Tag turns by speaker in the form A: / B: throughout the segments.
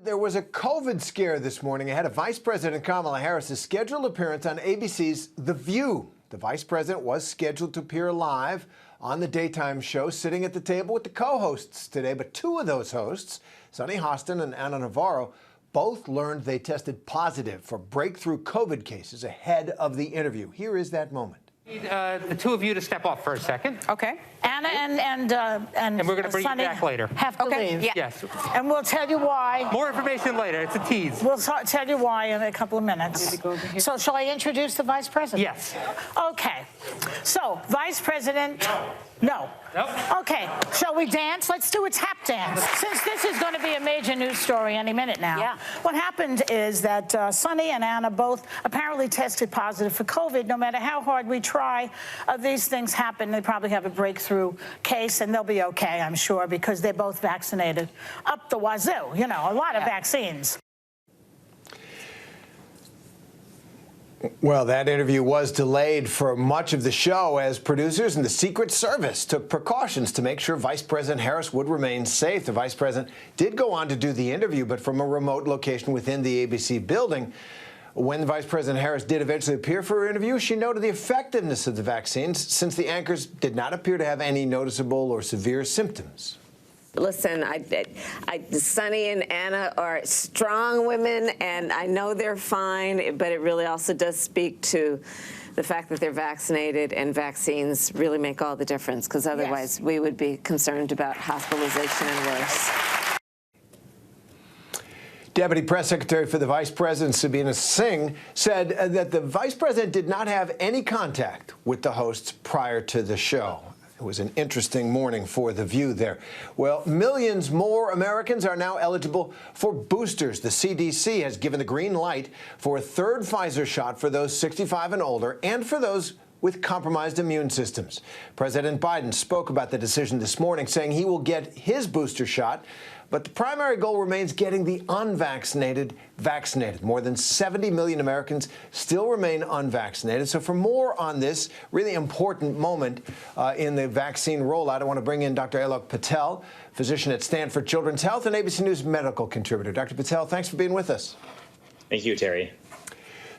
A: There was a COVID scare this morning ahead of Vice President Kamala Harris' scheduled appearance on ABC's The View. The vice president was scheduled to appear live on the daytime show, sitting at the table with the co-hosts today. But two of those hosts, Sunny Hostin and Ana Navarro, both learned they tested positive for breakthrough COVID cases ahead of the interview. Here is that moment.
B: The two of you to step off for a second.
C: Okay.
B: Anna and we're going to bring
C: Sunny
B: you back later.
C: Have to leave.
B: Yeah. Yes.
C: And we'll tell you why.
B: More information later. It's a tease.
C: We'll tell you why in a couple of minutes. So shall I introduce the vice president?
B: Yes.
C: Okay. So, vice president. No.
B: Nope.
C: Okay. Shall we dance? Let's do a tap dance. Since this is going to be a major news story any minute now.
D: Yeah.
C: What happened is that Sunny and Anna both apparently tested positive for COVID. No matter how hard we try, these things happen. They probably have a breakthrough case, and they'll be okay, I'm sure, because they're both vaccinated up the wazoo. You know, a lot of vaccines.
A: Well, that interview was delayed for much of the show as producers and the Secret Service took precautions to make sure Vice President Harris would remain safe. The vice president did go on to do the interview, but from a remote location within the ABC building. When Vice President Harris did eventually appear for her interview, she noted the effectiveness of the vaccines since the anchors did not appear to have any noticeable or severe symptoms.
D: Listen, Sunny and Anna are strong women, and I know they're fine, but it really also does speak to the fact that they're vaccinated, and vaccines really make all the difference, because otherwise we would be concerned about hospitalization and worse.
A: Deputy Press Secretary for the Vice President, Sabina Singh, said that the Vice President did not have any contact with the hosts prior to the show. It was an interesting morning for The View there. Well, millions more Americans are now eligible for boosters. The CDC has given the green light for a third Pfizer shot for those 65 and older and for those with compromised immune systems. President Biden spoke about the decision this morning, saying he will get his booster shot, but the primary goal remains getting the unvaccinated vaccinated. More than 70 million Americans still remain unvaccinated. So for more on this really important moment in the vaccine rollout, I want to bring in Dr. Alok Patel, physician at Stanford Children's Health and ABC News medical contributor. Dr. Patel, thanks for being with us.
E: Thank you, Terry.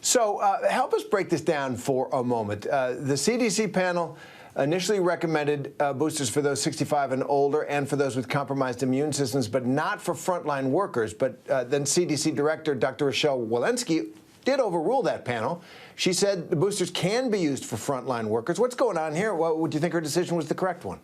A: So help us break this down for a moment. The CDC panel initially recommended boosters for those 65 and older and for those with compromised immune systems, but not for frontline workers. But then CDC Director Dr. Rochelle Walensky did overrule that panel. She said the boosters can be used for frontline workers. What's going on here? Would you think her decision was the correct one?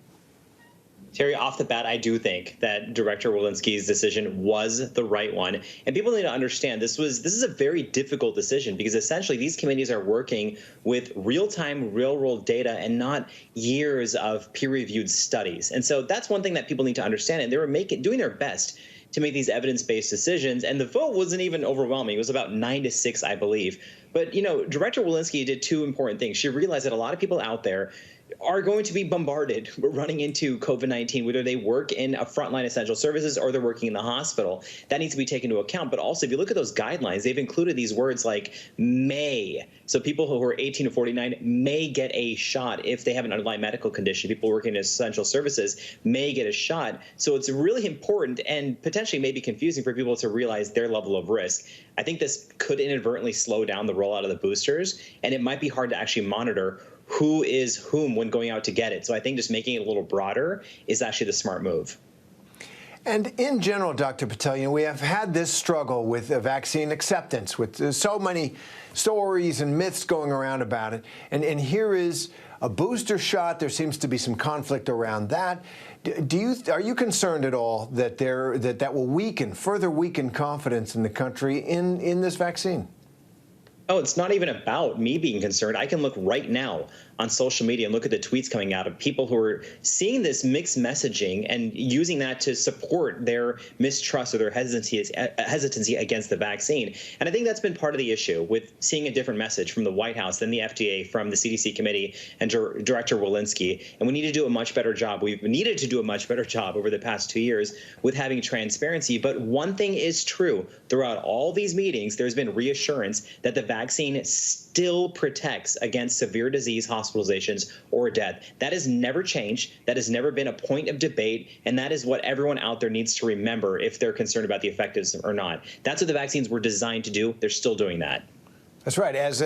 E: Terry, off the bat, I do think that Director Walensky's decision was the right one. And people need to understand this is a very difficult decision, because essentially these committees are working with real-time, real-world data and not years of peer-reviewed studies. And so that's one thing that people need to understand. And they were doing their best to make these evidence-based decisions. And the vote wasn't even overwhelming. It was about 9-6, I believe. But, you know, Director Walensky did two important things. She realized that a lot of people out there are going to be bombarded running into COVID-19, whether they work in a frontline essential services or they're working in the hospital. That needs to be taken into account. But also, if you look at those guidelines, they've included these words like may. So people who are 18 to 49 may get a shot if they have an underlying medical condition. People working in essential services may get a shot. So it's really important and potentially maybe confusing for people to realize their level of risk. I think this could inadvertently slow down the rollout of the boosters, and it might be hard to actually monitor who is whom when going out to get it. So I think just making it a little broader is actually the smart move.
A: And in general, Dr. Patel, you know, we have had this struggle with vaccine acceptance, with so many stories and myths going around about it. And here is a booster shot. There seems to be some conflict around that. Are you concerned at all that that will further weaken confidence in the country in this vaccine?
E: Oh, it's not even about me being concerned. I can look right now on social media and look at the tweets coming out of people who are seeing this mixed messaging and using that to support their mistrust or their hesitancy against the vaccine. And I think that's been part of the issue with seeing a different message from the White House than the FDA, from the CDC committee and Director Walensky. And we need to do a much better job. We've needed to do a much better job over the past 2 years with having transparency. But one thing is true. Throughout all these meetings, there's been reassurance that the vaccine still protects against severe disease, hospitalizations, or death. That has never changed. That has never been a point of debate. And that is what everyone out there needs to remember if they're concerned about the effectiveness or not. That's what the vaccines were designed to do. They're still doing that.
A: That's right. As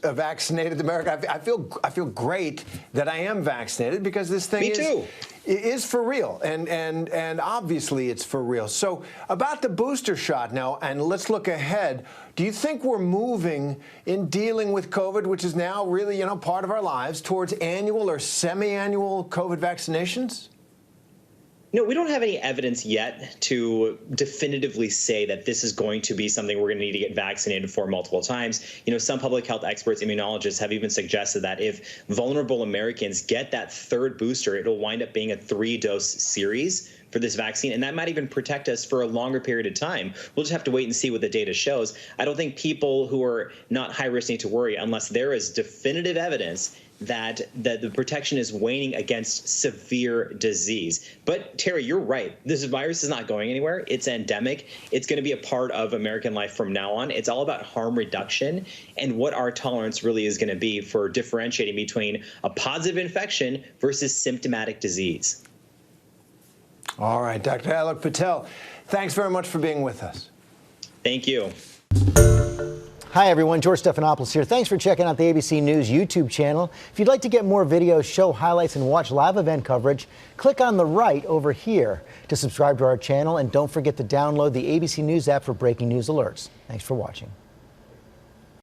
A: a vaccinated American, I feel great that I am vaccinated because this thing is for real, and obviously it's for real. So about the booster shot now, and let's look ahead. Do you think we're moving in dealing with COVID, which is now really part of our lives, towards annual or semi-annual COVID vaccinations?
E: No, we don't have any evidence yet to definitively say that this is going to be something we're going to need to get vaccinated for multiple times. Some public health experts, immunologists, have even suggested that if vulnerable Americans get that third booster, it'll wind up being a 3-dose series for this vaccine, and that might even protect us for a longer period of time. We'll just have to wait and see what the data shows. I don't think people who are not high risk need to worry unless there is definitive evidence that the protection is waning against severe disease. But Terry, you're right. This virus is not going anywhere. It's endemic. It's going to be a part of American life from now on. It's all about harm reduction and what our tolerance really is going to be for differentiating between a positive infection versus symptomatic disease.
A: All right, Dr. Alok Patel, thanks very much for being with us.
E: Thank you.
F: Hi, everyone. George Stephanopoulos here. Thanks for checking out the ABC News YouTube channel. If you'd like to get more videos, show highlights, and watch live event coverage, click on the right over here to subscribe to our channel. And don't forget to download the ABC News app for breaking news alerts. Thanks for watching.